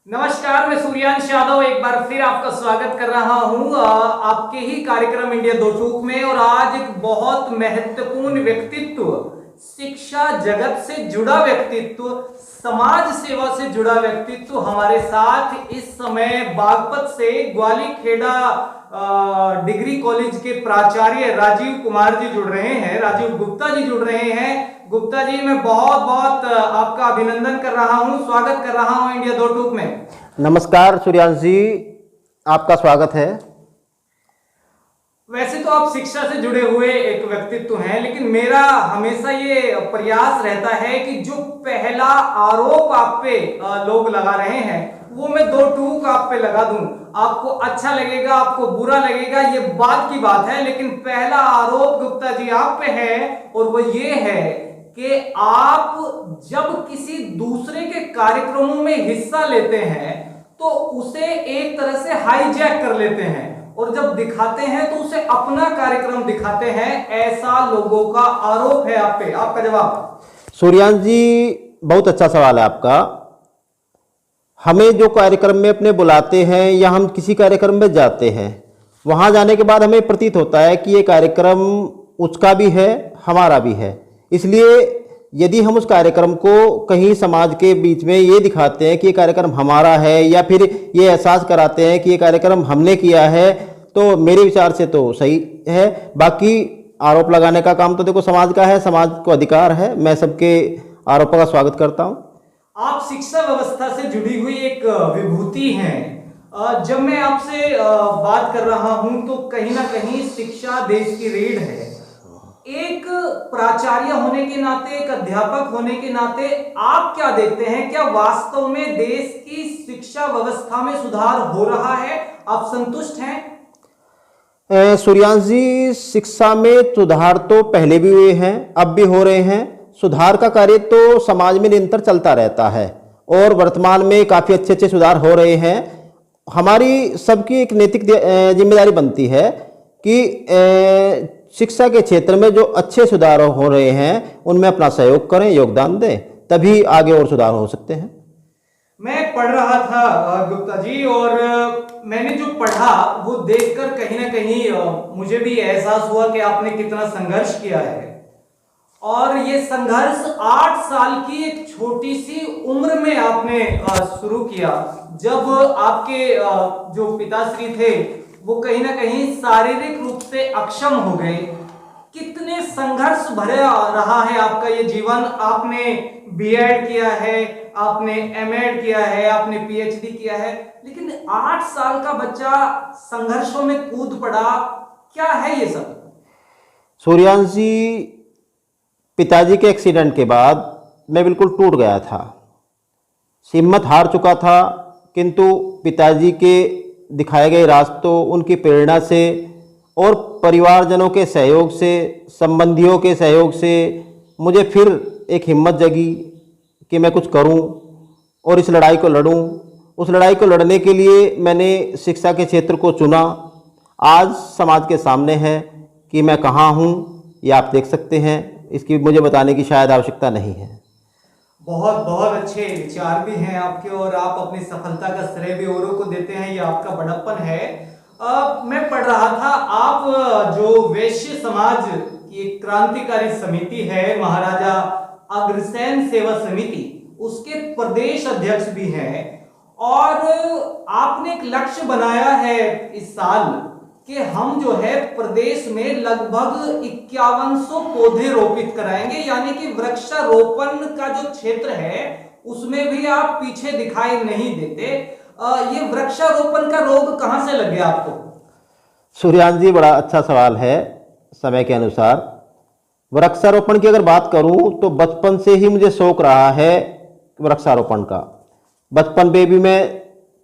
नमस्कार, मैं सूर्यांश यादव एक बार फिर आपका स्वागत कर रहा हूं आपके ही कार्यक्रम इंडिया दो टूक में। और आज एक बहुत महत्वपूर्ण व्यक्तित्व, शिक्षा जगत से जुड़ा व्यक्तित्व, समाज सेवा से जुड़ा व्यक्तित्व हमारे साथ इस समय बागपत से ग्वाली खेड़ा डिग्री कॉलेज के प्राचार्य राजीव कुमार जी जुड़ रहे हैं, राजीव गुप्ता जी जुड़ रहे हैं। गुप्ता जी, मैं बहुत बहुत आपका अभिनंदन कर रहा हूं, स्वागत कर रहा हूं इंडिया दो टूक में। नमस्कार सूर्यांश जी, आपका स्वागत है। वैसे तो आप शिक्षा से जुड़े हुए एक व्यक्तित्व हैं, लेकिन मेरा हमेशा ये प्रयास रहता है कि जो पहला आरोप आप पे लोग लगा रहे हैं वो मैं दो टूक आप पे लगा दूं। आपको अच्छा लगेगा, आपको बुरा लगेगा, ये बात की बात है, लेकिन पहला आरोप गुप्ता जी आप पे है और वो ये है कि आप जब किसी दूसरे के कार्यक्रमों में हिस्सा लेते हैं तो उसे एक तरह से हाईजैक कर लेते हैं और जब दिखाते हैं तो उसे अपना कार्यक्रम दिखाते हैं, ऐसा लोगों का आरोप है आप पे। आपका जवाब? सूर्यांश जी, बहुत अच्छा सवाल है आपका। हमें जो कार्यक्रम में अपने बुलाते हैं या हम किसी कार्यक्रम में जाते हैं, वहां जाने के बाद हमें प्रतीत होता है कि ये कार्यक्रम उसका भी है, हमारा भी है। इसलिए यदि हम उस कार्यक्रम को कहीं समाज के बीच में ये दिखाते हैं कि ये कार्यक्रम हमारा है या फिर ये एहसास कराते हैं कि ये कार्यक्रम हमने किया है, तो मेरे विचार से तो सही है। बाकी आरोप लगाने का काम तो देखो समाज का है, समाज को अधिकार है। मैं सबके आरोपों का स्वागत करता हूँ। आप शिक्षा व्यवस्था से जुड़ी हुई एक विभूति हैं। जब मैं आपसे बात कर रहा हूं तो कहीं ना कहीं शिक्षा देश की रीढ़ है। एक प्राचार्य होने के नाते, एक अध्यापक होने के नाते आप क्या देखते हैं? क्या वास्तव में देश की शिक्षा व्यवस्था में सुधार हो रहा है? आप संतुष्ट हैं? सूर्यांश जी, शिक्षा में सुधार तो पहले भी हुए हैं, अब भी हो रहे हैं। सुधार का कार्य तो समाज में निरंतर चलता रहता है और वर्तमान में काफ़ी अच्छे अच्छे सुधार हो रहे हैं। हमारी सबकी एक नैतिक जिम्मेदारी बनती है कि शिक्षा के क्षेत्र में जो अच्छे सुधार हो रहे हैं उनमें अपना सहयोग करें, योगदान दें, तभी आगे और सुधार हो सकते हैं। मैं पढ़ रहा था गुप्ता जी, और मैंने जो पढ़ा वो देखकर कहीं ना कहीं मुझे भी एहसास हुआ कि आपने कितना संघर्ष किया है। और ये संघर्ष 8 साल की एक छोटी सी उम्र में आपने शुरू किया, जब आपके जो पिताश्री थे वो कहीं ना कहीं शारीरिक रूप से अक्षम हो गए। कितने संघर्ष भरा रहा है आपका ये जीवन। आपने बीएड किया है, आपने एमएड किया है, आपने पीएचडी किया है, लेकिन 8 साल का बच्चा संघर्षों में कूद पड़ा। क्या है ये सब? सूर्यांश जी, पिताजी के एक्सीडेंट के बाद मैं बिल्कुल टूट गया था, हिम्मत हार चुका था, किंतु पिताजी के दिखाए गए रास्तों, उनकी प्रेरणा से और परिवारजनों के सहयोग से, संबंधियों के सहयोग से मुझे फिर एक हिम्मत जगी कि मैं कुछ करूं और इस लड़ाई को लड़ूं। उस लड़ाई को लड़ने के लिए मैंने शिक्षा के क्षेत्र को चुना। आज समाज के सामने है कि मैं कहाँ हूँ, ये आप देख सकते हैं। इसकी मुझे बताने की शायद आवश्यकता नहीं है। बहुत बहुत अच्छे विचार भी हैं आपके, और आप अपनी सफलता का श्रेय भी औरों को देते हैं, ये आपका बड़प्पन है। मैं पढ़ रहा था, आप जो वैश्य समाज की एक क्रांतिकारी समिति है, महाराजा अग्रसेन सेवा समिति, उसके प्रदेश अध्यक्ष भी हैं। और आपने एक लक्ष्य बनाया है इस साल कि हम जो है प्रदेश में लगभग 5100 पौधे रोपित कराएंगे, यानी कि वृक्षारोपण का जो क्षेत्र है उसमें भी आप पीछे दिखाई नहीं देते। ये वृक्षारोपण का रोग कहां से लग गया आपको? सूर्यांश जी, बड़ा अच्छा सवाल है। समय के अनुसार वृक्षारोपण की अगर बात करूं तो बचपन से ही मुझे शौक रहा है वृक्षारोपण का। बचपन में भी मैं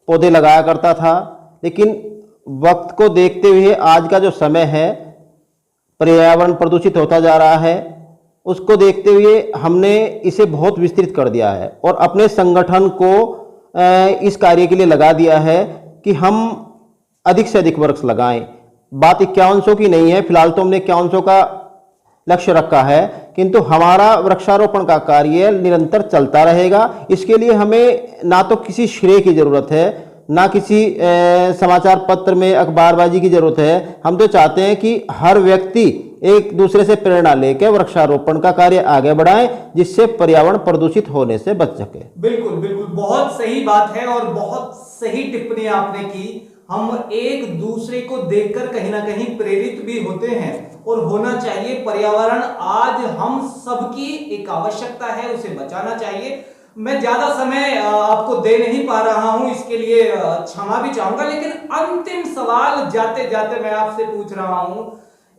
पौधे लगाया करता था, लेकिन वक्त को देखते हुए आज का जो समय है, पर्यावरण प्रदूषित होता जा रहा है, उसको देखते हुए हमने इसे बहुत विस्तृत कर दिया है और अपने संगठन को इस कार्य के लिए लगा दिया है कि हम अधिक से अधिक वृक्ष लगाएं। बात 5100 की नहीं है, फिलहाल तो हमने 5100 का लक्ष्य रखा है, किंतु हमारा वृक्षारोपण का कार्य निरंतर चलता रहेगा। इसके लिए हमें ना तो किसी श्रेय की जरूरत है, ना किसी समाचार पत्र में अखबारबाजी की जरूरत है। हम तो चाहते हैं कि हर व्यक्ति एक दूसरे से प्रेरणा लेकर वृक्षारोपण का कार्य आगे बढ़ाएं, जिससे पर्यावरण प्रदूषित होने से बच सके। बिल्कुल बिल्कुल, बहुत सही बात है और बहुत सही टिप्पणी आपने की। हम एक दूसरे को देखकर कहीं ना कहीं प्रेरित भी होते हैं और होना चाहिए। पर्यावरण आज हम सबकी एक आवश्यकता है, उसे बचाना चाहिए। मैं ज्यादा समय आपको दे नहीं पा रहा हूं, इसके लिए क्षमा भी चाहूंगा, लेकिन अंतिम सवाल जाते जाते मैं आपसे पूछ रहा हूं,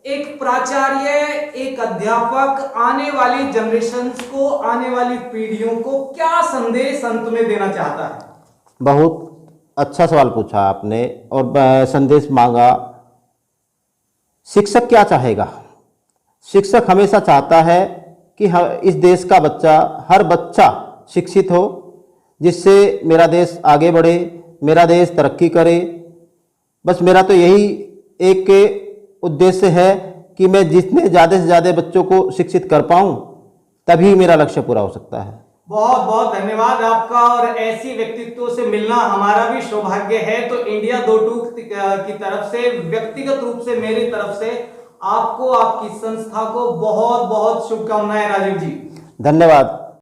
एक प्राचार्य, एक अध्यापक आने वाली जनरेशन्स को, आने वाली पीढ़ियों को क्या संदेश अंत में देना चाहता है? बहुत अच्छा सवाल पूछा आपने और संदेश मांगा। शिक्षक क्या चाहेगा? शिक्षक हमेशा चाहता है कि इस देश का बच्चा, हर बच्चा शिक्षित हो, जिससे मेरा देश आगे बढ़े, मेरा देश तरक्की करे। बस मेरा तो यही एक उद्देश्य है कि मैं जितने ज़्यादा से ज़्यादा बच्चों को शिक्षित कर पाऊँ, तभी मेरा लक्ष्य पूरा हो सकता है। बहुत बहुत धन्यवाद आपका, और ऐसी व्यक्तित्व से मिलना हमारा भी सौभाग्य है। तो इंडिया दो टूक की तरफ से, व्यक्तिगत रूप से मेरी तरफ से आपको, आपकी संस्था को बहुत बहुत शुभकामनाएं राजीव जी। धन्यवाद।